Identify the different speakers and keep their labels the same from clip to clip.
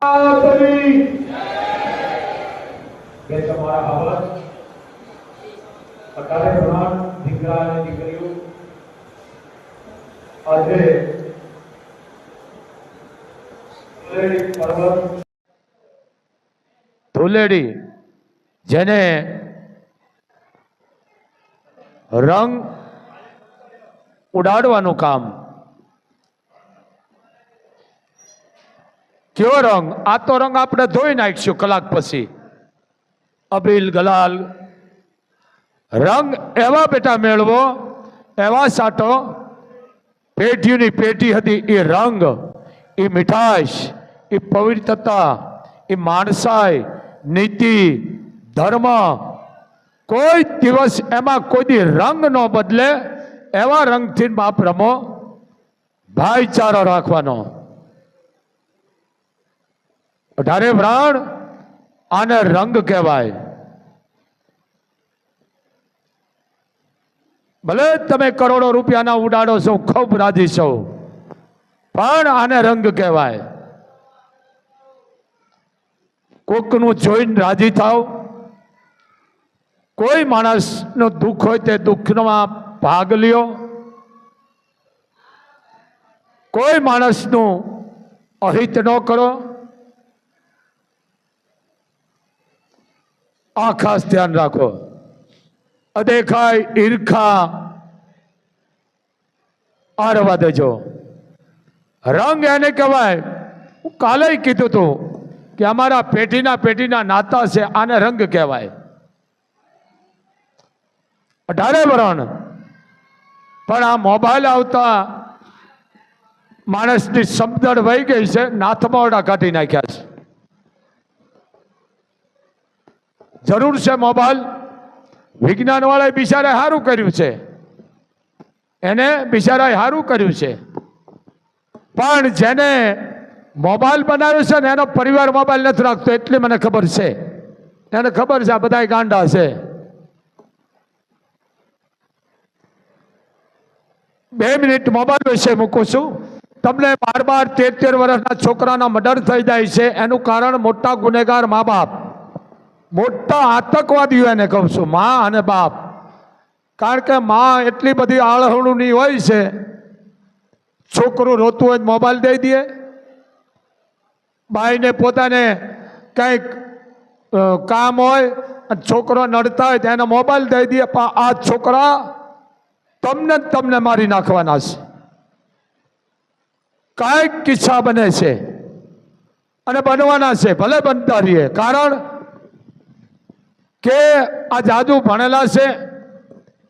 Speaker 1: તમારા અવાજ અટારે પ્રમાણ દીકરા અને દીકરીઓ આજે ધૂળેટી જેને રંગ ઉડાડવાનું કામ, કેવો રંગ? આ તો રંગ આપણે ધોઈ નાખીશું કલાક પછી. અબીલ ગલાલ રંગ એવા બેટા મેળવો, એવા સાટો. પેઢીની પેઢી હતી એ રંગ, એ મીઠાશ, એ પવિત્રતા, એ માણસાઈ, નીતિ, ધર્મ, કોઈ દિવસ એમાં કોઈ દી રંગ ન બદલે એવા રંગથી બાપ રમો. ભાઈચારો રાખવાનો. અઢારે પ્રાણ આને રંગ કહેવાય. ભલે તમે કરોડો રૂપિયાના ઉડાડો છો, ખૂબ રાજી છો, પણ આને રંગ કહેવાય. કોકનું જોઈને રાજી થાવ. કોઈ માણસનું દુઃખ હોય તે દુઃખમાં ભાગ લ્યો. કોઈ માણસનું અહિત ન કરો. આ ખાસ ધ્યાન રાખો. અદેખાય ઈર્ખા આ રવા દેજો. રંગ એને કહેવાય. હું કાલે કીધું હતું કે અમારા પેઢીના નાતા છે, આને રંગ કહેવાય. અઢારે વરણ. પણ આ મોબાઈલ આવતા માણસની સમજણ વહી ગઈ છે, નાથમોડા કાઢી નાખ્યા છે. જરૂર છે મોબાઈલ. વિજ્ઞાન વાળાએ બિચારાએ સારું કર્યું છે, એને બિચારાએ સારું કર્યું છે. પણ જેને મોબાઈલ બનાવ્યો છે ને એનો પરિવાર મોબાઈલ નથી રાખતો, એટલી મને ખબર છે. એને ખબર છે આ બધા ગાંડા છે. 2 મિનિટ મોબાઈલ વિશે મૂકું છું. તમને 12-13 વર્ષના છોકરાના મર્ડર થઈ જાય છે, એનું કારણ મોટા ગુનેગાર મા બાપ, મોટા આતંકવાદીઓ એને કહું છું, મા અને બાપ. કારણ કે મા એટલી બધી આળહણુની હોય છે, છોકરું રોતું હોય મોબાઈલ દઈ દે. બાઈને પોતાને કંઈક કામ હોય અને છોકરો નડતા હોય તો એને મોબાઈલ દઈ દે. પણ આ છોકરા તમને મારી નાખવાના છે. કાંઈક કિસ્સા બને છે અને બનવાના છે, ભલે બનતા રહીએ. કારણ કે આ જાદુ ભણેલા છે,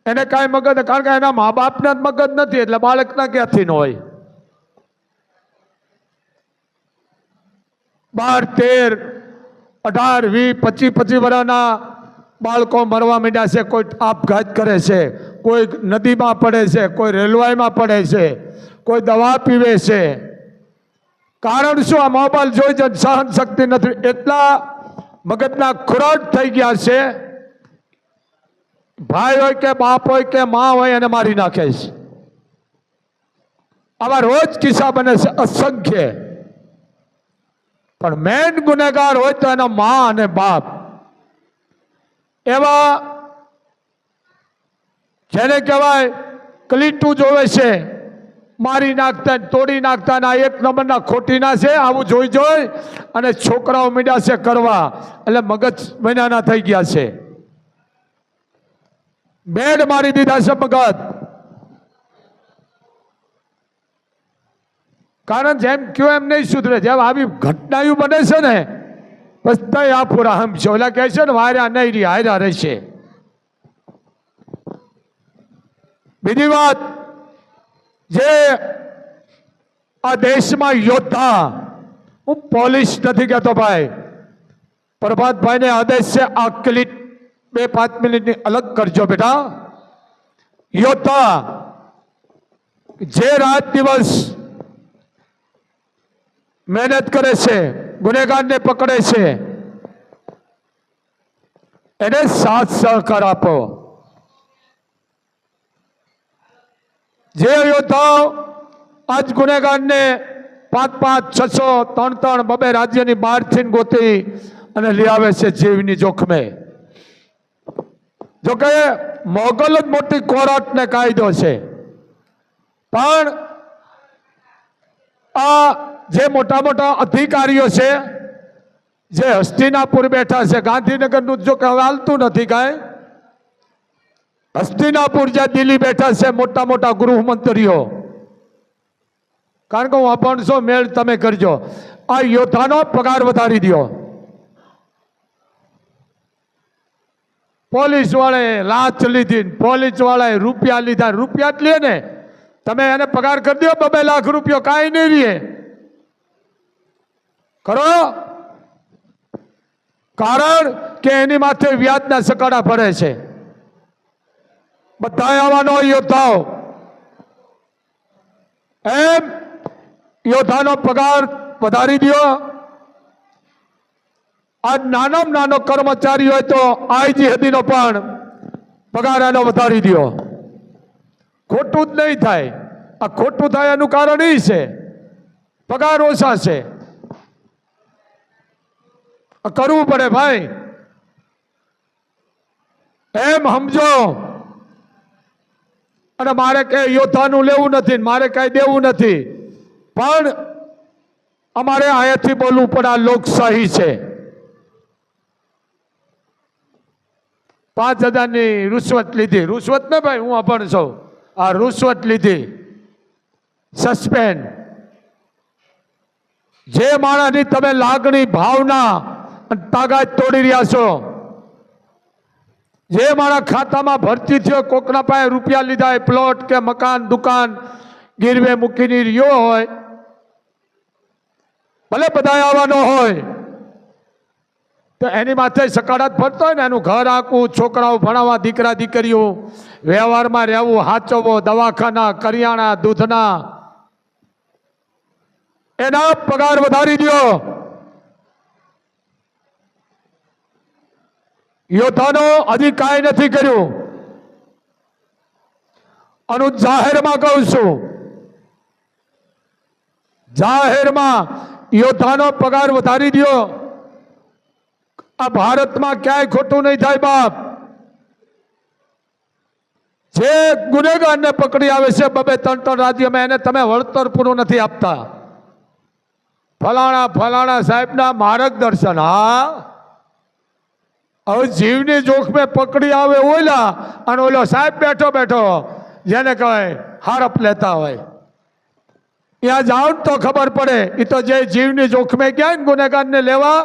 Speaker 1: એને કાંઈ મગજ, કારણ કે એના મા બાપના જ મગજ નથી, એટલે બાળકના ક્યાંથી ન હોય. 12, 13, 18, 20, 25 વર્ષના બાળકો મરવા માંડ્યા છે. કોઈ આપઘાત કરે છે, કોઈ નદીમાં પડે છે, કોઈ રેલવેમાં પડે છે, કોઈ દવા પીવે છે. કારણ શું? આ મોબાઈલ જોઈ જ સહન શક્તિ નથી, એટલા મગજના ખોરાટ થઈ ગયા છે. ભાઈ હોય કે બાપ હોય કે મા હોય એને મારી નાખે છે. આવા રોજ કિસ્સા બને છે અસંખ્ય. પણ મેન ગુનેગાર હોય તો એના મા અને બાપ. એવા જેને કહેવાય કલીટું જોવે છે, મારી નાખતા, તોડી નાખતા, ના એક નંબરના ખોટીના છે. આવું જોઈ અને છોકરાઓ મીડ્યા છે કરવા, એટલે મગજ મહિનાના થઈ ગયા છે. બેડ મારી દીધા છે મગજ. કારણ જેમ કયો એમ નહીં સુધરે. જેમ આવી ઘટનાઓ બને છે ને, બધા આ પૂરા હમ છે. ઓલા કહે છે ને વાર્યા નહીં રહી, હાર્યા રહેશે. બીજી વાત, જે આ દેશમાં યોદ્ધા, હું પોલીસ નથી કહેતો ભાઈ, પ્રભાતભાઈને આદેશ છે આ ક્લિપ 2-5 મિનિટની અલગ કરજો બેટા. યોદ્ધા જે રાત દિવસ મહેનત કરે છે, ગુનેગારને પકડે છે, એને સાથ સહકાર આપો. જે યોદ્ધાઓ આજ ગુનેગારને 5-5, 600, 3-3, 2 રાજ્યની બહારથી ગોતી અને લઈ આવે છે જીવની જોખમે. જોકે મોગલ જ મોટી કોર્ટ ને કાયદો છે, પણ આ જે મોટા મોટા અધિકારીઓ છે જે હસ્તિનાપુર બેઠા છે, ગાંધીનગરનું જો કે હવે હાલતું નથી કાંઈ, હસ્તિનાપુર જે દિલ્હી બેઠા છે મોટા મોટા ગૃહમંત્રીઓ, કારણ કે હું અપણસો મેળ તમે કરજો, આ યોદ્ધાનો પગાર વધારી દો. પોલીસ વાળાએ લાંચ લીધી, પોલીસ વાળાએ રૂપિયા લીધા, રૂપિયા જ લે ને, તમે એને પગાર કરી દો 2 લાખ રૂપિયા, કાંઈ નહીં રહે. કરો, કારણ કે એની માથે વ્યાજના સકાડા ભરે છે. બધા આવવાનો યોદ્ધાઓ, એમ યોદ્ધાનો પગાર વધારી દો. આ નાનામાં નાનો કર્મચારી હોય તો આઈજી હદીનો પણ પગાર એનો વધારી દો. ખોટું જ નહીં થાય. આ ખોટું થાય એનું કારણ એ છે પગાર ઓછા છે. કરવું પડે ભાઈ, એમ સમજો. અને મારે કઈ યોદ્ધાનું લેવું નથી, મારે કઈ દેવું નથી, પણ અમારે અહીંયાથી બોલવું પડે. આ લોકશાહી છે. 5,000ની રૂશ્વત લીધી, રૂશ્વત ને ભાઈ, હું અભણ છું, આ રૂશ્વત લીધી, સસ્પેન્ડ. જે માણસની તમે લાગણી, ભાવના તાકાત તોડી રહ્યા છો, જે મારા ખાતામાં ભરતી થયો, કોકના પાસે રૂપિયા લીધા, પ્લોટ કે મકાન દુકાન ગીરવે મૂકીને રહ્યો હોય, ભલે બધા આવવાનો હોય, તો એની માથે સકારાત ફરતો હોય ને, એનું ઘર આખું, છોકરાઓ ભણાવવા, દીકરા દીકરીઓ વ્યવહારમાં રહેવું, હાચવો, દવાખાના, કરિયાણા, દૂધના, એના પગાર વધારી દો. યોદ્ધાનો હજી કાંઈ નથી કર્યું. અને જાહેરમાં કહું છું, જાહેરમાં યોદ્ધાનો પગાર વધારી દો. આ ભારતમાં ક્યાંય ખોટું નહીં થાય બાપ. જે ગુનેગારને પકડી આવે છે 2-3 રાજ્યમાં, એને તમે વળતર પૂરું નથી આપતા. ફલાણા સાહેબના માર્ગદર્શન. હા, હવે જીવની જોખમે પકડી આવે ઓલા, અને ઓલો સાહેબ બેઠો બેઠો જેને કહેવાય હારપ લેતા હોય, ત્યાં જાઓ તો ખબર પડે. એ તો જે જીવની જોખમે ગયા ને ગુનેગારને લેવા,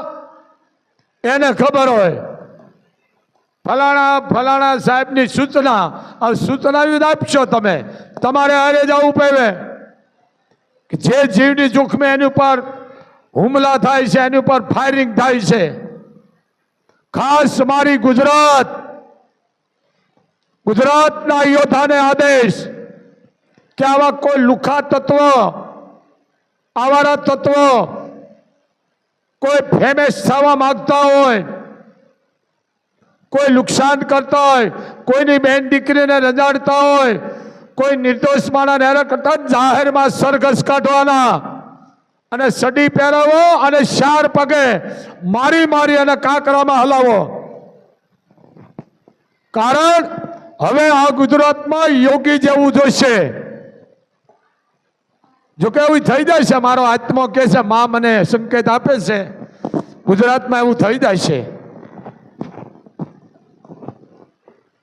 Speaker 1: એને ખબર હોય ફલાણા સાહેબની સૂચના. આ સૂચના આપશો તમે, તમારે હારે જવું પડે. જે જીવની જોખમે એની ઉપર હુમલા થાય છે, એની ઉપર ફાયરિંગ થાય છે. ખાસ મારી ગુજરાતના યોદ્ધાને આદેશ કે આવા કોઈ લુખા તત્વ, આવારા તત્વ કોઈ ફેમસ થવા માંગતા હોય, કોઈ નુકસાન કરતા હોય, કોઈની બેન દીકરીને રજાડતા હોય, કોઈ નિર્દોષ માણસને હેરાન કરતા, જાહેરમાં સરઘસ કાઢવાના અને સડી પહેરાવો અને 4 પગે મારી અને કાંકરામાં હલાવો. કારણ હવે આ ગુજરાતમાં યોગી જેવું જોઈશે. જોકે એવું થઈ જાય છે, મારો આત્મા કહે છે, માં મને સંકેત આપે છે, ગુજરાતમાં એવું થઈ જાય છે.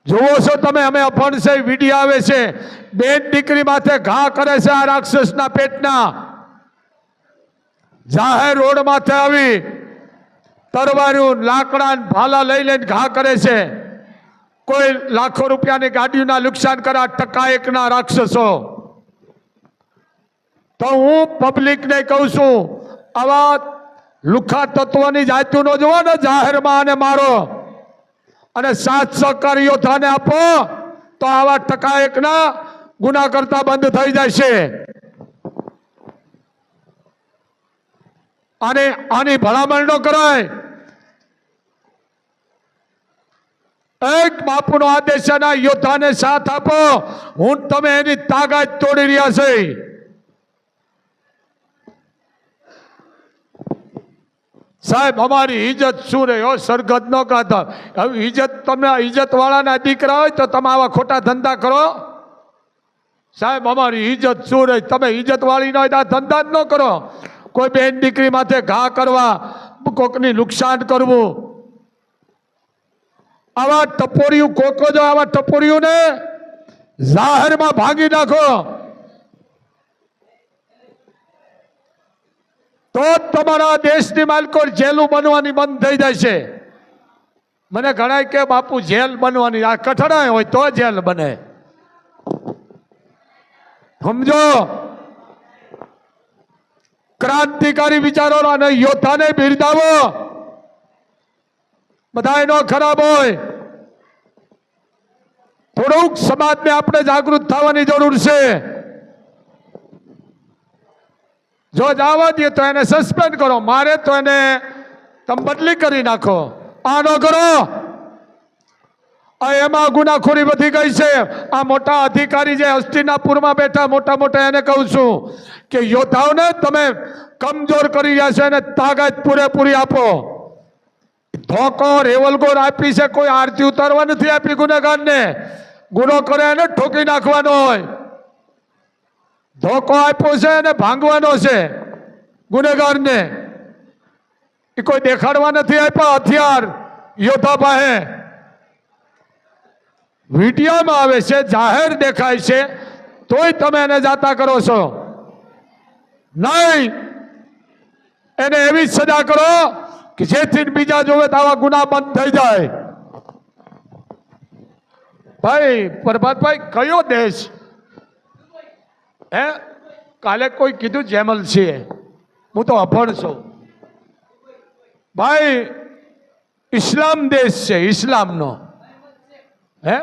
Speaker 1: જોવો છો તમે, અમે અફણ છે, વિડીયો આવે છે, બેન દીકરી માથે ઘા કરે છે આ રાક્ષસના પેટના. જાહેર રોડ માથે આવી તરવારું, લાકડા, ભાલા લઈને ઘા કરે છે. કોઈ લાખો રૂપિયાની ગાડીઓના નુકસાન કરા, 1% રાક્ષસો. તો હું પબ્લિકને કહું છું, આવા લુખા તત્વોની જાતિનો જોવો ને જાહેરમાં અને મારો, અને 7 સહકાર યોદ્ધાને આપો, તો આવા 1% ગુના કરતા બંધ થઈ જાય છે. અને આની ભલામણ ન કરાય. એક બાપુનો આદેશ છે, યોદ્ધાને સાથ આપો. હું તમે એની તાકાત તોડી રહ્યા છે. સાહેબ અમારી ઇજ્જત શું રહે? સરગત ન કાઢા. હવે ઇજ્જત, તમે ઇજ્જત વાળાના દીકરા હોય તો તમે આવા ખોટા ધંધા કરો. સાહેબ અમારી ઇજ્જત શું રહી? તમે ઇજ્જત વાળી ન હોય તો આ ધંધા જ ન કરો. કોઈ બેન દીકરી માથે ઘા કરવા, કોકની નુકસાન કરવું, આવા ટપોરિયું કોકો જો આવા ટપોરિયું ને જાહેરમાં ભાંગી નાખો તો તમારા દેશની માલકો જેલું બનવાની બંધ થઈ જાય છે. મને ઘણા કે બાપુ જેલ બનવાની, આ કઠણાય હોય તો જેલ બને. સમજો, ક્રાંતિકારી વિચારો અને યોદ્ધાને બિરદાવો. બધા એનો ખરાબ હોય. થોડુંક સમાજને આપણે જાગૃત થવાની જરૂર છે. જો જવા દે તો એને સસ્પેન્ડ કરો, મારે તો એને તમે બદલી કરી નાખો. આ ન કરો. એમાં ગુનાખોરી વધી ગઈ છે. આ મોટા અધિકારી જે હસ્તિનાપુરમાં બેઠા મોટા મોટા, એને કહું છું કે યોદ્ધાઓને તમે કમજોર કરી રહ્યા છો, એને તાકાત પૂરેપૂરી આપો. ધોકો રેવલગોર આપી છે, કોઈ આરતી ઉતારવા નથી આપી. ગુનેગારને ગુનો કરે એને ઠોકી નાખવાનો હોય. ધોકો આપ્યો છે એને ભાંગવાનો છે. ગુનેગારને એ કોઈ દેખાડવા નથી આપ્યા હથિયાર યોદ્ધા પાસે. વિડીયોમાં આવે છે, જાહેર દેખાય છે, તોય તમે એને જાતા કરો છો. નહીં, એને એવી સજા કરો કે જેથી બીજા જોવે તો આવા ગુના બંધ થઈ જાય. ભાઈ પ્રભાતભાઈ, કયો દેશ? હે, કાલે કોઈ કીધું જેમલ છે, હું તો અભણ છું. ભાઈ ઇસ્લામ દેશ છે, ઇસ્લામનો. હે,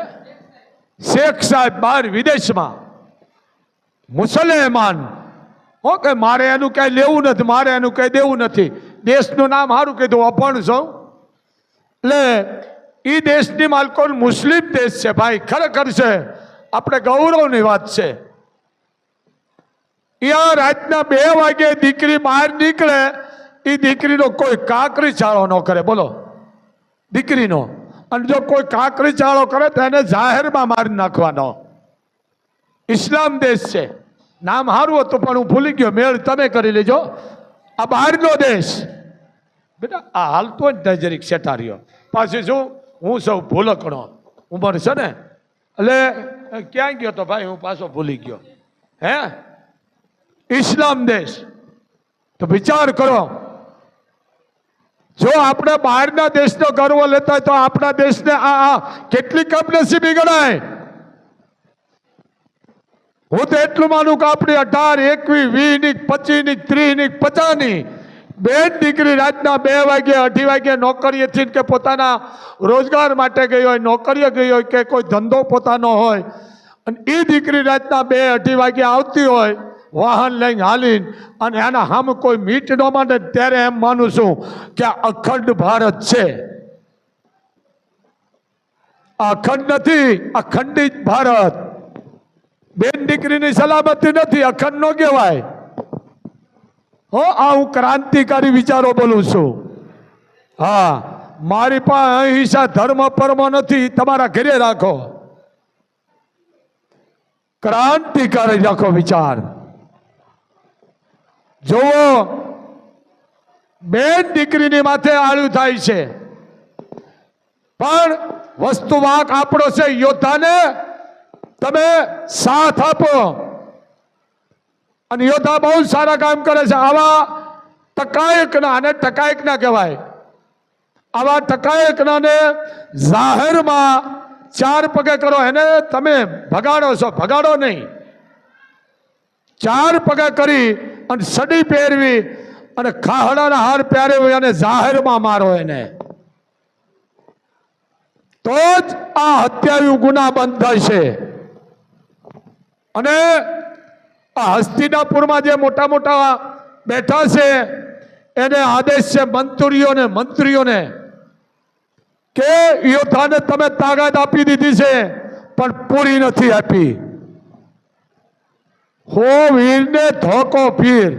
Speaker 1: શેખ સાહેબ બહાર વિદેશમાં મુસલમાન. ઓકે, મારે એનું કઈ લેવું નથી, મારે એનું કઈ દેવું નથી. દેશનું નામ સારું કીધું, અભણ છું. એટલે એ દેશની માલકો મુસ્લિમ દેશ છે. ભાઈ ખરેખર છે, આપણે ગૌરવની વાત છે. યાર રાતના 2 વાગે દીકરી બહાર નીકળે, એ દીકરીનો કોઈ કાંકરી ચાળો ન કરે. બોલો, દીકરીનો. અને જો કોઈ કાંકરી ચાળો કરે તો એને જાહેરમાં મારી નાખવાનો. ઇસ્લામ દેશ છે. નામ સારું હતું પણ હું ભૂલી ગયો, મેળ તમે કરી લેજો. આ બહારનો દેશ બેટા. આ હાલતો જ જરીક સેટાર્યો પાછી શું, હું સૌ ભૂલકણો ઉંમર છે ને, એટલે ક્યાં ગયો તો ભાઈ, હું પાછો ભૂલી ગયો. હે, ઇસ્લામ દેશ. તો વિચાર કરો, જો આપણે બહારના દેશનો ગર્વ લેતા હોય તો આપણા દેશને આ કેટલી કમનસીબી ગણાય. હું તો એટલું માનું કે આપણી 18, 21, 20, 25, 30, 50 બેન દીકરી રાતના 2 વાગે 2:30 વાગે નોકરીએથી કે પોતાના રોજગાર માટે ગઈ હોય, નોકરીએ ગઈ હોય કે કોઈ ધંધો પોતાનો હોય, અને એ દીકરી રાતના 2-2:30 વાગે આવતી હોય વાહન લઈને હાલીને, અને એના સામે કોઈ મીટ ન માંડે, ત્યારે એમ માનું છું કે આ અખંડ ભારત છે. અખંડ નથી, અખંડિત ભારત. બેન દીકરીની સલામતી નથી, અખંડ નો કહેવાય. હો, આ હું ક્રાંતિકારી વિચારો બોલું છું. હા, મારી પાસે અહિંસા ધર્મ પરમ નથી. તમારા ઘરે રાખો, ક્રાંતિકારી રાખો વિચાર. જોવો, બેન દીકરીની માથે આળ્યું થાય છે, પણ વસ્તુ વાંક આપણો છે. યોદ્ધાને તમે સાથ આપો, અને યોદ્ધા બહુ સારા કામ કરે છે. આવા ટકાયકના, અને ટકાયકના કહેવાય, આવા ટકાયકનાને જાહેરમાં 4 પગે કરો. એને તમે ભગાડો છો, ભગાડો નહીં. 4 પગે કરી અને સડી પહેરવી અને ખાહડાના હાર પહેરવી અને જાહેરમાં મારો એને, તો જ આ હત્યાયું ગુના બંધ થશે. અને આ હસ્તિનાપુરમાં જે મોટા મોટા બેઠા છે એને આદેશ છે મંત્રીઓને કે યોદ્ધાને તમે તાકાત આપી દીધી છે પણ પૂરી નથી આપી. હો વીરને ધોકો પીર.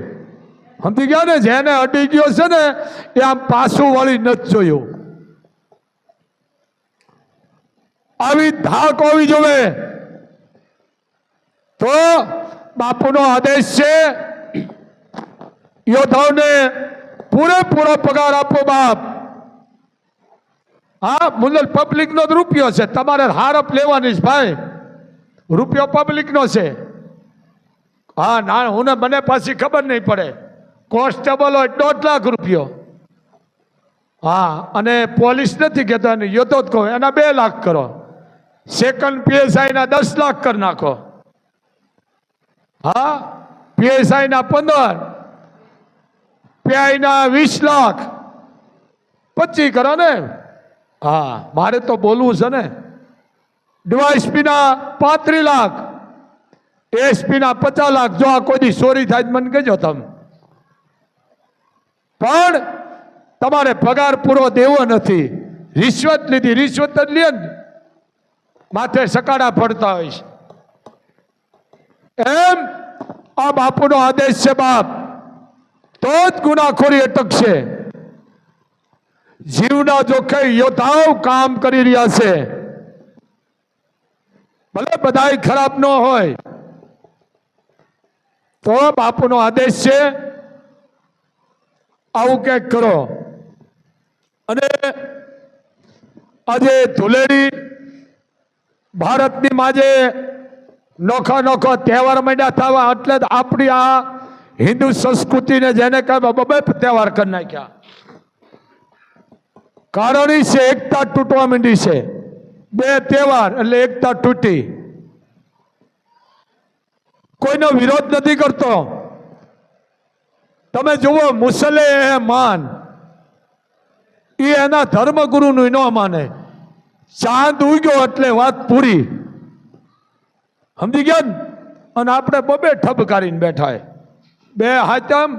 Speaker 1: સમજી ગયા ને? જેને અડી ગયો છે ને એ આમ પાછું વળી નથી જોયું. આવી ધાક હોવી જોવે. તો બાપુનો આદેશ છે, યોદ્ધાઓને પૂરેપૂરો પગાર આપો બાપ. હા, મુલ્લ પબ્લિક નો રૂપિયો છે, તમારે હારપ લેવાની છે ભાઈ. રૂપિયો પબ્લિક નો છે. હા ના, હું મને પાછી ખબર નહીં પડે. કોન્સ્ટેબલ હોય 1.5 લાખ રૂપિયો. હા, અને પોલીસ નથી કહેતા, યોદ્ધો જ કહો એના 2 લાખ કરો. સેકન્ડ પીએસઆઈ ના 10 લાખ કરી નાખો. હા, પીએસઆઈ ના 15, પીઆઈ ના 20 લાખ, 25 કરો ને. હા, મારે તો બોલવું છે ને. ડીવાયએસપી ના 35 લાખ, એસપી ના 50 લાખ. જો આ કોઈ ચોરી થાય મને કહેજો તમે. પણ તમારે પગાર પૂરો દેવો નથી. રિશ્વત લીધી, રિશ્વત જ લે ને, માથે સકાડા પડતા હોય છે. એમ આ બાપુનો આદેશ છે બાપ. તો જ ગુનાખોરી અટકશે. જીવના જોખે યોદ્ધાઓ કામ કરી રહ્યા છે. ભલે બધાય ખરાબ ન હોય, તો બાપુનો આદેશ છે આવું કંઈક કરો. અને આજે ધુલેડી ભારતની માજે નોખા નોખા તહેવાર માંડ્યા થવા, એટલે જ આપણી આ હિન્દુ સંસ્કૃતિને જેને કહેવાય બબે તહેવાર કરી નાખ્યા. કારણ એ છે એકતા તૂટવા માંડી છે. 2 તહેવાર એટલે એકતા તૂટી. કોઈનો વિરોધ નથી કરતો. તમે જુઓ, મુસલે માન એ એના ધર્મગુરુનું ન માને. ચાંદ ઉગ્યો એટલે વાત પૂરી. સમજી ગયા ને? અને આપણે બબે ઠબકારીને બેઠા. 2 હાચમ,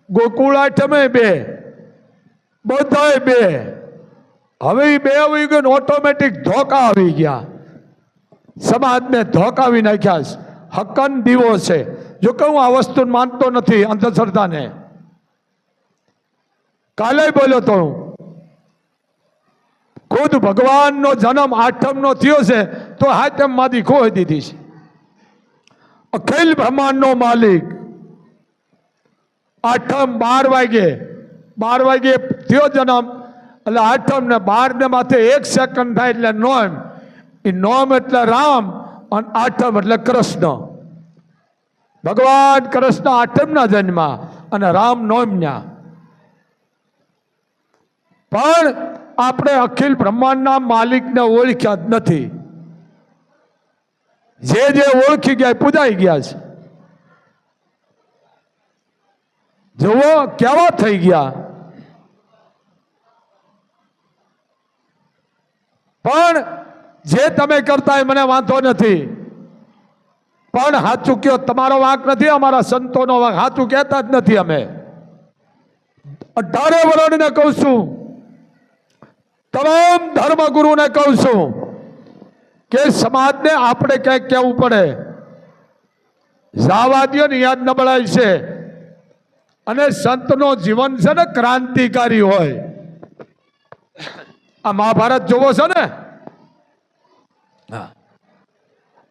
Speaker 1: ગોકુળ આઠમે 2, બધાય 2. હવે એ 2 આવી ગયો, ઓટોમેટિક ધોકા આવી ગયા. સમાજને ધોકાવી નાખ્યા છે. હકન દીવો છે. જો કે હું આ વસ્તુ માનતો નથી, અંધશ્રદ્ધાને. કાલે બોલ્યો તો હું, ખુદ ભગવાનનો જન્મ 8મનો થયો છે તો 7મ માંથી ખોઈ દીધી છે. અખિલ બ્રહ્માંડનો માલિક 8મ 12 વાગે થયો જન્મ, એટલે 8મ ને 12 ને માથે 1 સેકન્ડ થાય એટલે નોમ. એ નોમ એટલે રામ અને 8મ એટલે કૃષ્ણ. ભગવાન કૃષ્ણ 8મના જન્મ અને રામ 9મના. પણ આપણે અખિલ બ્રહ્માંડના માલિકને ઓળખ્યા જ નથી. જે ઓળખી ગયા પૂજાઈ ગયા છે. જુઓ કેવા થઈ ગયા. પણ જે તમે કરતા મને વાંધો નથી, પણ સાચું કયો. તમારો વાંક નથી, અમારા સંતોનો વાંક. સાચું કહેતા જ નથી અમે. 18 વર્ણને કહું છું, તમામ ધર્મગુરુને કહું છું કે સમાજને આપણે ક્યાંક કહેવું પડે. જાવાદીઓ ની યાદ નબળાઈ છે. અને સંતનો જીવન છે ને ક્રાંતિકારી હોય. આ મહાભારત જોવો છો ને?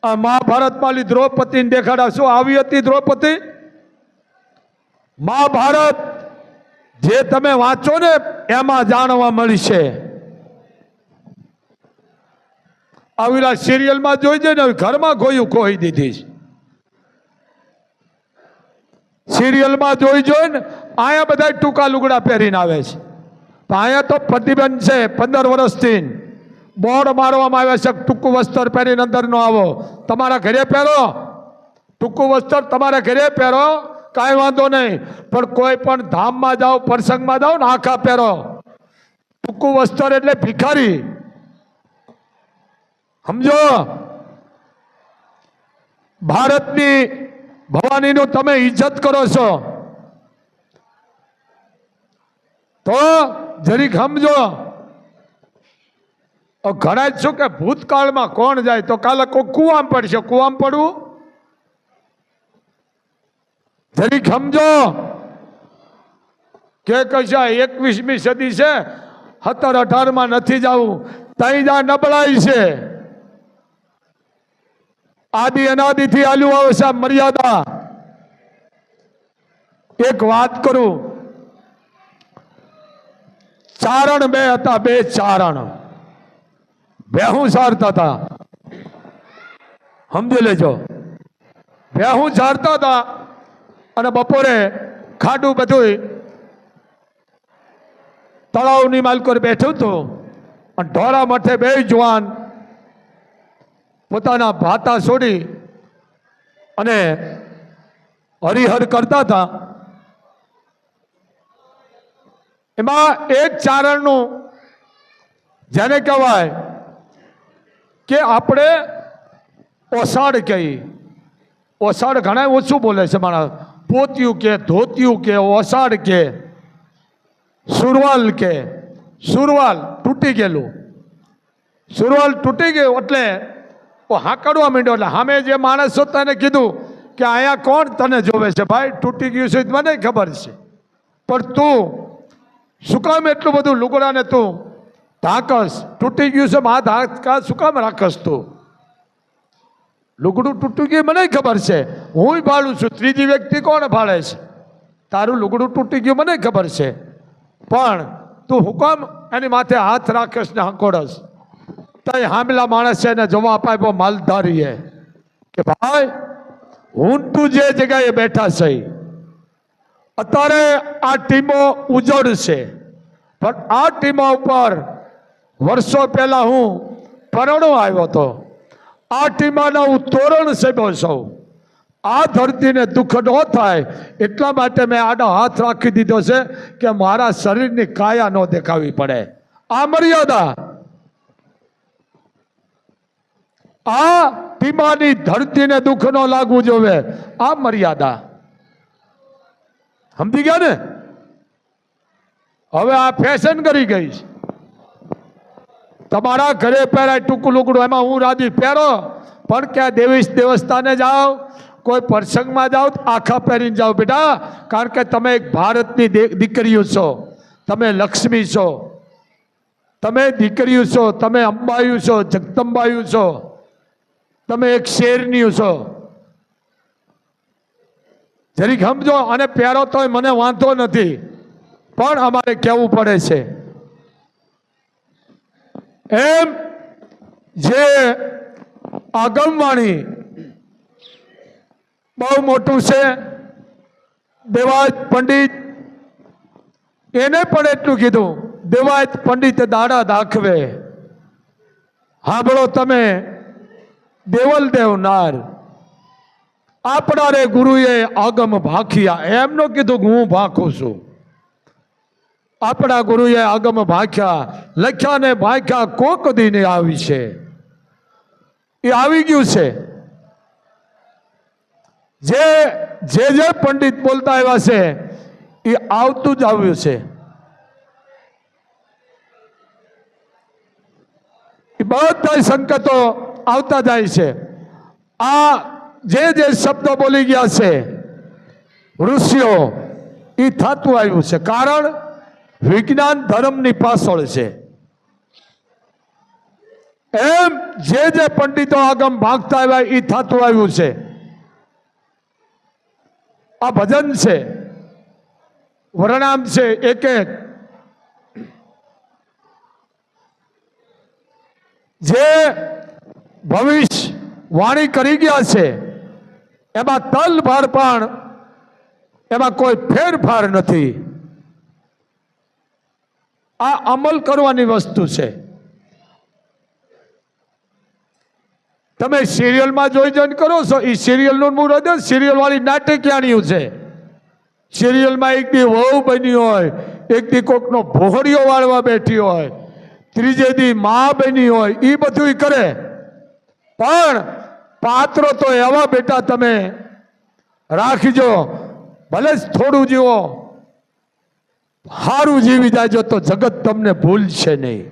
Speaker 1: આ મહાભારતમાં દ્રૌપદીને દેખાડા. શું આવી હતી દ્રૌપદી? મહાભારત જે તમે વાંચો ને એમાં જાણવા મળી છે. આવેલા સિરિયલમાં જોઈ જાય ને, ઘરમાં ગોયું ખોઈ દીધી છે. સિરિયલમાં જોઈને અહીંયા બધા ટૂંકા લુગડા પહેરીને આવે છે. અહીંયા તો પ્રતિબંધ છે 15 વર્ષથી. બોર્ડ મારવામાં આવે છે ટૂંકું વસ્ત્ર પહેરીને અંદર ન આવો. તમારા ઘરે પહેરો ટૂંકું વસ્ત્ર, તમારા ઘરે પહેરો, કાંઈ વાંધો નહીં. પણ કોઈ પણ ધામમાં જાઓ, પ્રસંગમાં જાઓ ને આખા પહેરો. ટૂંકું વસ્ત્ર એટલે ભિખારી. સમજો? ભારતની ભવાનીનું તમે ઇજ્જત કરો છો તો જરીક સમજો. ઘણા જ શું કે ભૂતકાળમાં કોણ જાય તો કાલે કોઈ કુવામાં પડશે. કુવામાં પડવું જરીક સમજો. કે કશા 21મી સદી છે, 17-18માં નથી જવું, તઈ જા નબળાઈ છે. આદિ અનાદિથી આલ્યું આવે છે મર્યાદા. એક વાત કરું, ચારણ બે હતા, બે ચારણ ભેહું ચારતા હતા. સમજી લેજો, ભેહું ચારતા હતા અને બપોરે ખાડું બધું તળાવની માલકોર બેઠું હતું અને ઢોરા મઠે બે જવાન પોતાના ભાતા છોડી અને હરિહર કરતા હતા. એમાં એક ચારણનું, જેને કહેવાય કે આપણે ઓસાડ કહી, ઓસાડ ઘણા ઓછું બોલે છે મારા, પોતિયું કે, ધોતિયું કે, ઓસાડ કે, સુરવાલ કે. સુરવાલ તૂટી ગયેલું, સુરવાલ તૂટી ગયું એટલે હાંકડવા માંડ્યો. એટલે સામે જે માણસ હતો એને કીધું કે અહીંયા કોણ તને જોવે છે ભાઈ, તૂટી ગયું છે મને ખબર છે, પણ તું શું કામ એટલું બધું લુગડાને તું ઢાંકસ? તૂટી ગયું છે હાથ હાથ શું કામ રાખસ? તું લુગડું તૂટી ગયું મને ખબર છે, હું ભાડું છું, ત્રીજી વ્યક્તિ કોણ ભાડે છે? તારું લુગડું તૂટી ગયું મને ખબર છે, પણ તું હુકમ એની માથે હાથ રાખસ ને હંકોડસ? તો હામલા માણસ છે એને જવાબ આપ્યો માલધારીએ કે ભાઈ હું તું જે જગ્યાએ બેઠા છે અત્યારે આ ટીમો ઉજળ છે, પણ આ ટીમો ઉપર વર્ષો પહેલા હું પરણો આવ્યો હતો. આ ટીમાના હું તોરણ સેવ્યો છું. આ ધરતીને દુઃખ ન થાય એટલા માટે મેં આડો હાથ રાખી દીધો છે કે મારા શરીરની કાયા ન દેખાવી પડે. આ મર્યાદા, આ ટીમાની ધરતીને દુઃખ ન લાગવું જોવે, આ મર્યાદા. સમજી ગયા ને? હવે આ ફેશન કરી ગઈ છે. તમારા ઘરે પહેરાય ટૂંકું લુગડું, એમાં હું રાજી પહેરો, પણ ક્યાં દેવસ્થાને જાઓ, કોઈ પ્રસંગમાં જાઓ આખા પહેરીને જાઓ બેટા, કારણ કે તમે એક ભારતની દીકરીઓ છો, તમે લક્ષ્મી છો, તમે દીકરીઓ છો, તમે અંબાયું છો, જગદંબાયું છો, તમે એક શેરની છો. જરીક સમજો. અને પહેરો તોય મને વાંધો નથી, પણ અમારે કહેવું પડે છે. એમ જે આગમવાણી બહુ મોટું છે, દેવાજ પંડિત, એને પણ એટલું કીધું, દેવાજ પંડિત દાડા દાખવે. સાંભળો તમે દેવલ દેવનાર, આપણા રે ગુરુએ આગમ ભાખ્યા. એમ ન કીધું કે હું ભાખું છું. આપણા ગુરુએ આગમ ભાખ્યા, લખ્યા ને ભાખ્યા, કોક દીને આવી છે. એ આવી ગયું છે. જે પંડિત બોલતા આવ્યા છે એ આવતું જ આવ્યું છે. એ બધા સંકેતો આવતા જાય છે. આ જે શબ્દો બોલી ગયા છે ઋષિઓ, એ થતું આવ્યું છે. કારણ વિજ્ઞાન ધર્મની પાછળ છે. એમ જે પંડિતો આગમ ભાગતા આવ્યા એ થતું આવ્યું છે. આ ભજન છે, વર્ણામ છે, એક એક જે ભવિષ્ય વાણી કરી ગયા છે એમાં તલભાર પણ એમાં કોઈ ફેરફાર નથી. આ અમલ કરવાની વસ્તુ છે. તમે સિરિયલમાં જોઈ જોઈને કરો છો, એ સિરિયલનું મુહૂર્ત, સિરિયલ વાળી નાટકીયાણીઓ છે. સિરિયલમાં એક દી વહુ બની હોય, એક દી કોકનો ભોહડીઓ વાળવા બેઠી હોય, ત્રીજે દી મા બની હોય, એ બધું કરે. પણ પાત્રો તો એવા બેટા તમે રાખજો, ભલે થોડું જીવો, સારું જીવી જાજો તો જગત તમને ભૂલશે નહીં.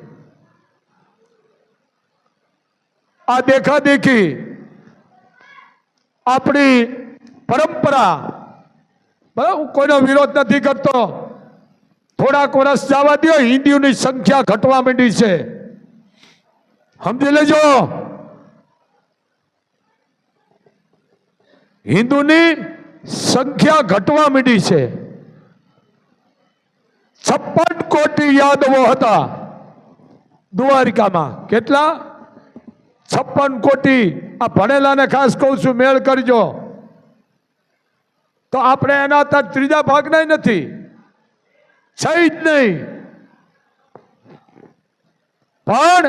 Speaker 1: આ દેખાદેખી આપણી પરંપરા, બરાબર, હું કોઈનો વિરોધ નથી કરતો, થોડાક વર્ષ જવા દો, હિન્દુઓની સંખ્યા ઘટવા માંડી છે. સમજી લેજો, હિન્દુની સંખ્યા ઘટવા માંડી છે. 56 કોટી યાદવો હતા દ્વારિકામાં. કેટલા? 56 કોટી. આ ભણેલાને ખાસ કહું છું, મેળ કરજો. તો આપણે એના તક ત્રીજા ભાગના નથી, છે જ નહીં. પણ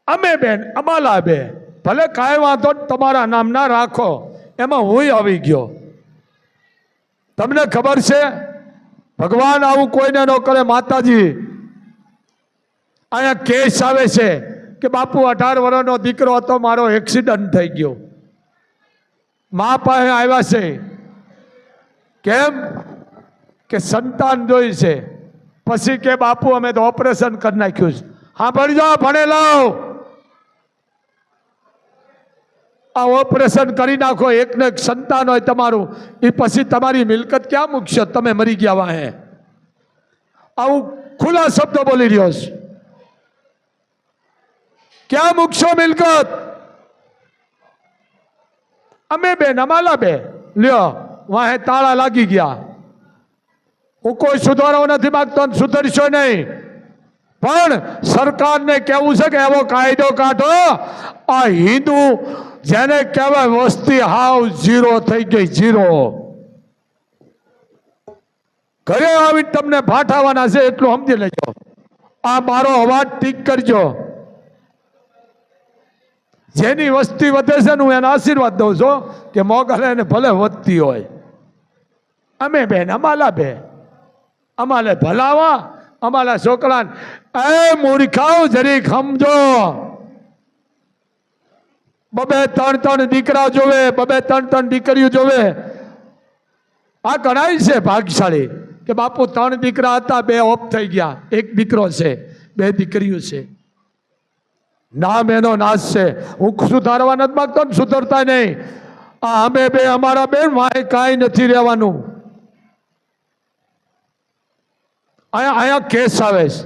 Speaker 1: અમે બેન, અમાલા બે, ભલે કાંઈ વાંધો તમારા નામ ના રાખો, એમાં હું આવી ગયો. તમને ખબર છે, ભગવાન આવું કોઈને ન કરે. માતાજી અહીંયા કેસ આવે છે કે બાપુ 18 વર્ષનો દીકરો હતો, મારો એક્સિડન્ટ થઈ ગયો. મા પાસે આવ્યા છે. કેમ? કે સંતાન જોઈ છે. પછી કે બાપુ અમે તો ઓપરેશન કરી નાખ્યું છે. હા ભણજો, ભણેલા, આ ઓપરેશન કરી નાખો, એકને એક સંતાન હોય તમારું, એ પછી તમારી મિલકત ક્યાં મૂકશો? તમે મરી ગયા વાહે. આવું ખુલ્લા શબ્દ બોલી રહ્યો છે. ક્યાં મૂકશો મિલકત? અમે બેન, અમાલા બે, લ્યો વાહે તાળા લાગી ગયા. હું કોઈ સુધારો નથી માંગતો, સુધરશો નહીં. પણ સરકારને કેવું છે કે એવો કાયદો કાઢો, આ હિન્દુ જેને કહેવાય વસ્તી હાવ ઝીરો થઈ ગઈ, ઝીરો. ઘરે આવી તમને ફાટાવાના છે, એટલું સમજી લેજો. આ મારો અવાજ ઠીક કરજો. જેની વસ્તી વધે છે ને, હું એને આશીર્વાદ દઉં છું કે મોગલ એને ભલે વધતી હોય. અમે બેન, અમાલા બે, અમાલે ભલાવા, અમાલા છોકરા. એ મૂર્ખાઓ જરીક સમજો. 2-3 દીકરા જોવે, 2-3 દીકરીઓ જોવે. આ ગણાય છે ભાગશાળી કે બાપુ 3 દીકરા હતા, 2 ઓફ થઈ ગયા, 1 દીકરો છે, 2 દીકરીઓ છે. નામ એનો નાશ છે. હું સુધારવા નથી માંગતો, સુધરતા નહીં. આ અમે બે, અમારા બેન, વાય કાંઈ નથી રહેવાનું. અહીંયા કેસ આવે છે.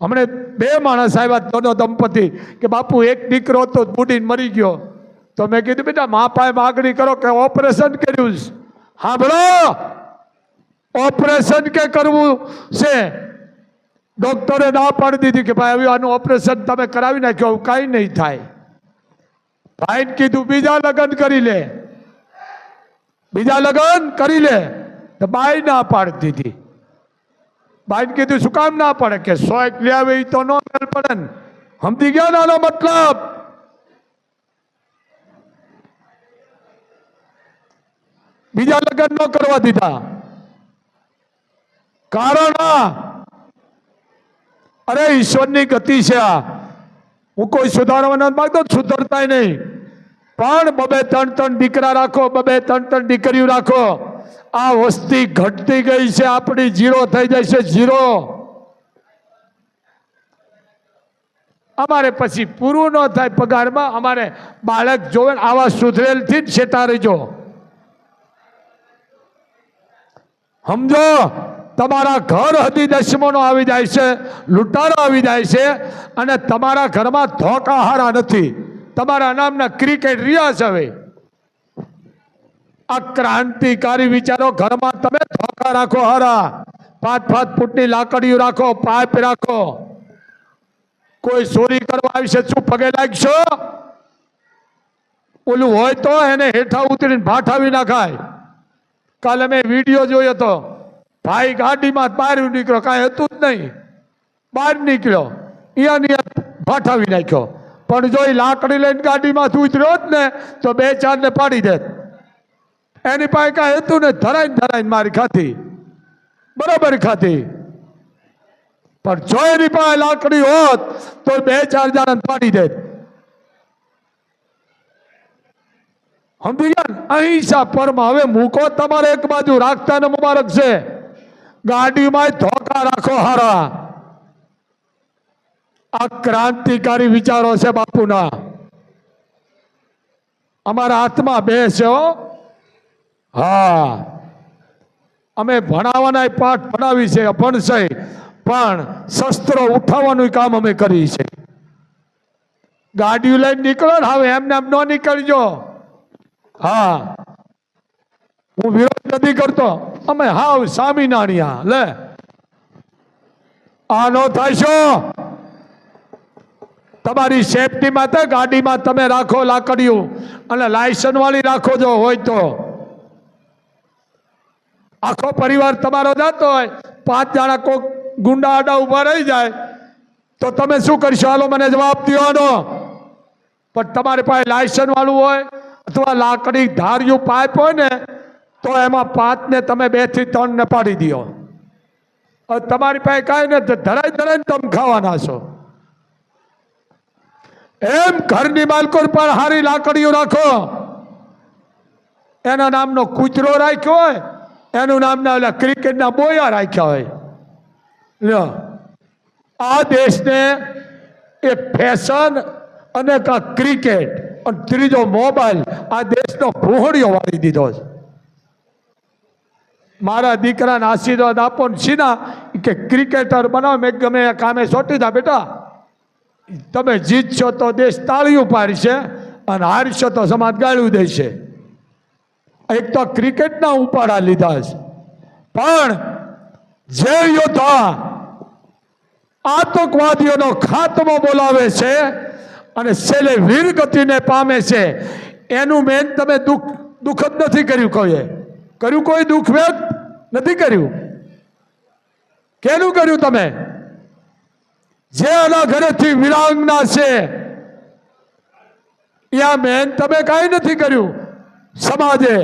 Speaker 1: હમણે 2 માણસ આવ્યા, દોનો દંપતી, કે બાપુ 1 દીકરો તો બુડીને મરી ગયો. તો મેં કીધું બેટા મા પાસે માગણી કરો કે ઓપરેશન કર્યું છે. હા બોલો, ઓપરેશન કે કરવું છે? ડોક્ટરે ના પાડી દીધી કે ભાઈ હવે આનું ઓપરેશન તમે કરાવી નાખ્યો, કાંઈ નહીં થાય. ભાઈને કીધું બીજા લગ્ન કરી લે, બીજા લગ્ન કરી લે. તો બાઈ ના પાડી દીધી. બાઈને કીધું શું કામ ના પડે? કે 100 લે આવે તો નો મેળ પડે ને. સમજી ગયા નાનો મતલબ? બીજા લગ્ન ન કરવા દીધા. કારણ અરે ઈશ્વરની ગતિ છે આ. હું કોઈ સુધારવા નથી માંગતો, સુધરતાય નહીં. પણ 2-3 દીકરા રાખો, 2-3 દીકરીઓ રાખો. આ વસ્તી ઘટતી ગઈ છે, આપણી ઝીરો થઈ જાય છે, ઝીરો. અમારે પછી પૂરું ન થાય પગારમાં, અમારે બાળક જોવે. આવા સુધરેલથી જ છેટા રહેજો. સમજો, તમારા ઘર હતી દશમનો આવી જાય છે, લૂંટારો આવી જાય છે, અને તમારા ઘરમાં ધોકા હારા નથી. તમારા નામના ક્રિકેટ રહ્યા છે. હવે આ ક્રાંતિકારી વિચારો ઘરમાં તમે ધોકા રાખો હારા. 5-5 ફૂટની લાકડીઓ રાખો, પાઇપ રાખો. કોઈ ચોરી કરવા આવી છે, શું પગે લાગશો? ઓલું હોય તો એને હેઠા ઉતરીને ભાઠાવી નાખાય. કાલે મેં વિડીયો જોયો હતો, ભાઈ ગાડીમાં બહાર નીકળ્યો, કાંઈ હતું જ નહીં, બહાર નીકળ્યો, અહીંયા ભાઠાવી નાખ્યો. પણ જો એ લાકડી લઈને ગાડીમાં ઉતર્યો જ ને તો 2-4 ને પાડી દે. એની પાસે કાંઈ હતું ને, ધરાઈને મારી ખાધી, બરોબર ખાધી. પણ જો એની પાસે લાકડી હોત તો 2-4 જણાને પાડી દે. સમજી ગયા? અહિંસા પરમા. હવે મૂકો તમારે એક બાજુ, રાખતા ને મુબારક છે. ગાડીમાં ધોકા રાખો હારા. આ ક્રાંતિકારી વિચારો છે બાપુના. અમારા હાથમાં 2 છે હો. હા, અમે ભણાવવાના પાઠ ભણાવી છે, ભણશે, પણ શસ્ત્રો ઉઠાવવાનું કામ અમે કરી છે. ગાડીઓ લઈને નીકળો ને, હવે એમને એમ ન નીકળજો. હા, હું વિરોધ નથી કરતો, અમે હાવ સ્વામિનારાયણ લે આ નો થાય છો. તમારી સેફટી માટે ગાડીમાં તમે રાખો લાકડીઓ, અને લાયસન્સ વાળી રાખો જો હોય તો. આખો પરિવાર તમારો જતો હોય, 5 જણા કોક ગુંડા આડા ઉભા રહી જાય તો તમે શું કરશો? હાલો મને જવાબ દેવાનો. પણ તમારી પાસે લાયસન્સ વાળું હોય અથવા લાકડી ધાર્યું પાઇપ હોય ને, તો એમાં 5 ને તમે 2 થી 3 ને પાડી દો. તમારી પાસે કાંઈ ને ધરાઈ ધરાઈને તમે ખાવાના છો. એમ ઘરની બાળકો પર હારી લાકડીઓ રાખો. એના નામનો કૂતરો રાખ્યો હોય, એનું નામના ઓલા ક્રિકેટના બોયા રાખ્યા હોય. લ્યો, આ દેશને એ ફેશન અને ક્રિકેટ અને ત્રીજો મોબાઈલ આ દેશનો ભૂહડિયો વાળી દીધો છે. મારા દીકરાને આશીર્વાદ આપો ને સીના કે ક્રિકેટર બનાવો. મેં ગમે કામે સોટી દા બેટા, તમે જીતશો તો દેશ તાળીઓ પાડશે અને હારશો તો સમાજ ગાળ્યું દેશે. એક તો ક્રિકેટના ઉપાડા લીધા છે, પણ જે યોદ્ધા આતંકવાદીઓનો ખાત્મો બોલાવે છે અને છેલ્લે વીરગતિને પામે છે, એનું મેન તમે દુઃખ જ નથી કર્યું. કોઈએ કર્યું? કોઈ દુઃખ વ્યક્ત નથી કર્યું. કેનું કર્યું તમે? જે એના ઘરેથી વિરાંગના છે યા મેન તમે કાંઈ નથી કર્યું. સમાજે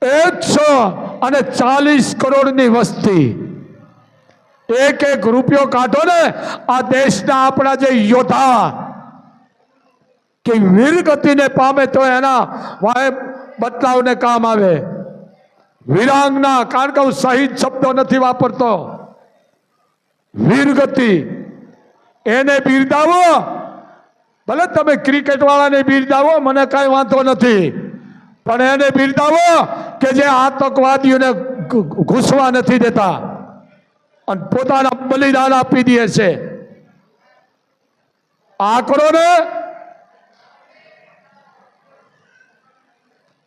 Speaker 1: 140 કરોડની વસ્તી, એક રૂપિયો કાઢો ને આ દેશના આપણા જે યોદ્ધા કે વીરગતિને પામે તો એના વાય બદલાવને કામ આવે. વિરાંગના, કારણ કે હું શહીદ શબ્દો નથી વાપરતો, વીરગતિ એને બિરદાવો. ભલે તમે ક્રિકેટ વાળાને બિરદાવો, મને કાંઈ વાંધો નથી, પણ એને બિરદાવો કે જે આતંકવાદીઓને ઘૂસવા નથી દેતા અને પોતાના બલિદાન આપી દે છે. આ કરો ને.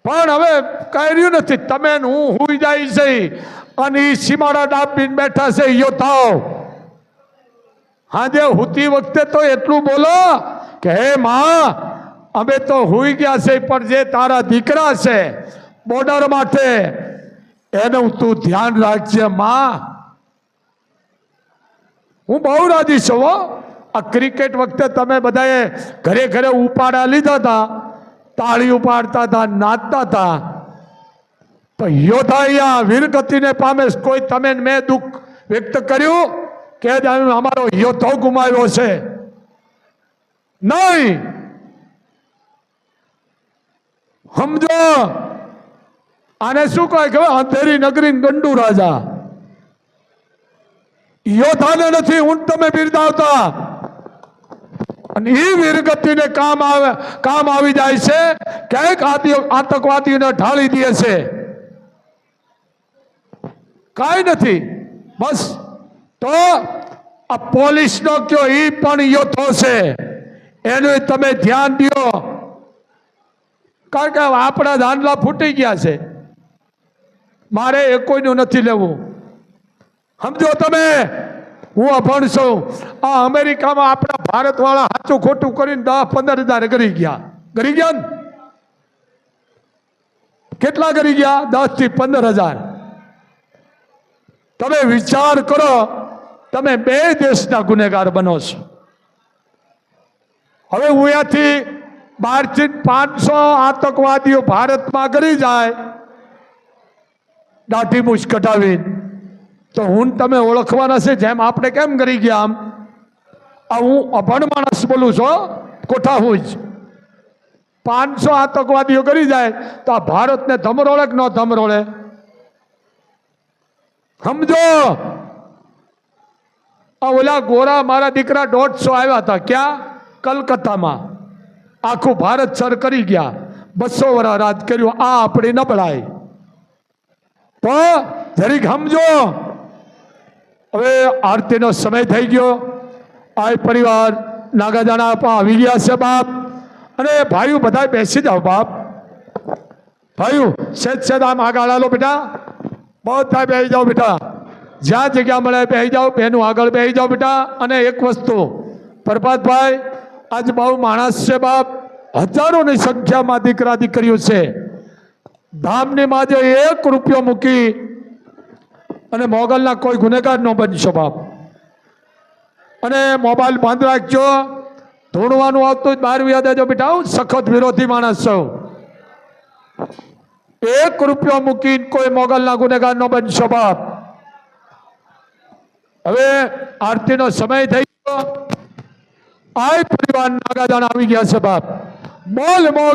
Speaker 1: પણ હવે કઈ રહ્યું નથી. તમે હું હુઈ જાય છે અને એ સીમાડા ડાબીને બેઠા છે યોદ્ધાઓ. હાજે હુતી વખતે તો એટલું બોલો કે હે માં, અમે તો હુઈ ગયા છે, પણ જે તારા દીકરા છે બોર્ડર માટે એનું તું ધ્યાન રાખજે માં. હું બહુ રાજી છું. આ ક્રિકેટ વખતે તમે બધાએ ઘરે ઘરે ઉપાડા લીધા હતા, તાળી ઉપાડતા હતા, નાચતા હતા, પણ યોદ્ધા વીરગતિને પામે કોઈ તમે મેં દુઃખ વ્યક્ત કર્યું કે અમારો યોદ્ધો ગુમાવ્યો છે? નહીં. સમજો. આને શું કહે કે અંધેરી નગરી ગંડુ રાજા. યોદ્ધાને નથી હું તમે બિરદાવતા, અને એ વીરગતિને કામ આવી જાય છે. ક્યાંક આતંકવાદીઓને ઢાળી દે છે. કાંઈ નથી. બસ તો આ પોલીસનો કયો એ પણ યોદ્ધો છે, એનું તમે ધ્યાન દો. કારણ કે આપણા ધાંડલા ફૂટી ગયા છે. મારે એ કોઈનું નથી લેવું. સમજો તમે. હું અભણ છું. આ અમેરિકામાં આપણા ભારત વાળા સાચું ખોટું કરીને 10-15 હજાર કરી ગયા. કરી ગયા ને? કેટલા કરી ગયા? 10 થી 15 હજાર. તમે વિચાર કરો, તમે 2 દેશના ગુનેગાર બનો છો. હવે અહીંયાથી 12 થી 500 આતંકવાદીઓ ભારતમાં કરી જાય દાઢી મૂછ કઢાવીને, તો હું તમે ઓળખવાના છે જેમ આપણે કેમ કરી ગયા આમ. આ હું અભણ માણસ બોલું છું, કોઠા હું જ. 500 આતંકવાદીઓ કરી જાય તો આ ભારતને ધમરોળે કે ન ધમરોળે? સમજો. આ ઓલા ગોરા મારા દીકરા 150 આવ્યા હતા. ક્યાં? કલકત્તામાં. આખું ભારત સર કરી ગયા. 200 વર્ષ રાજ કર્યું. આ આપણી નબળાઈ. તો જરીક સમજો. હવે આરતીનો સમય થઈ ગયો. આ પરિવાર નાગાજાના આવી ગયા છે બાપ. અને ભાઈઓ બધા બેસી જાઓ બાપ. ભાઈઓ સેજ આમ આગળ આલો બેટા. બધા બેસી જાઓ બેટા. જ્યાં જગ્યા મળે બેસી જાઓ. બેનું આગળ બેસી જાઓ બેટા. અને એક વસ્તુ પ્રભાતભાઈ, આજ બહુ માણસ છે બાપ. હજારોની સંખ્યામાં દીકરા દીકરીઓ છે. ધામની માજે 1 રૂપિયો મૂકી અને મોગલના કોઈ ગુનેગાર ન બનશો બાપ. અને મોબાઈલ બંધ રાખજો. ધૂણવાનું આવતું જ બહાર વ્યા દેજો બેટા. હું સખત વિરોધી માણસ છું. 1 રૂપિયો મૂકી કોઈ મોગલના ગુનેગાર ન બનશો બાપ. હવે આરતીનો સમય થઈ ગયો. આ પરિવાર નાગાજાન આવી ગયા છે બાપ. બોલ મોગલ.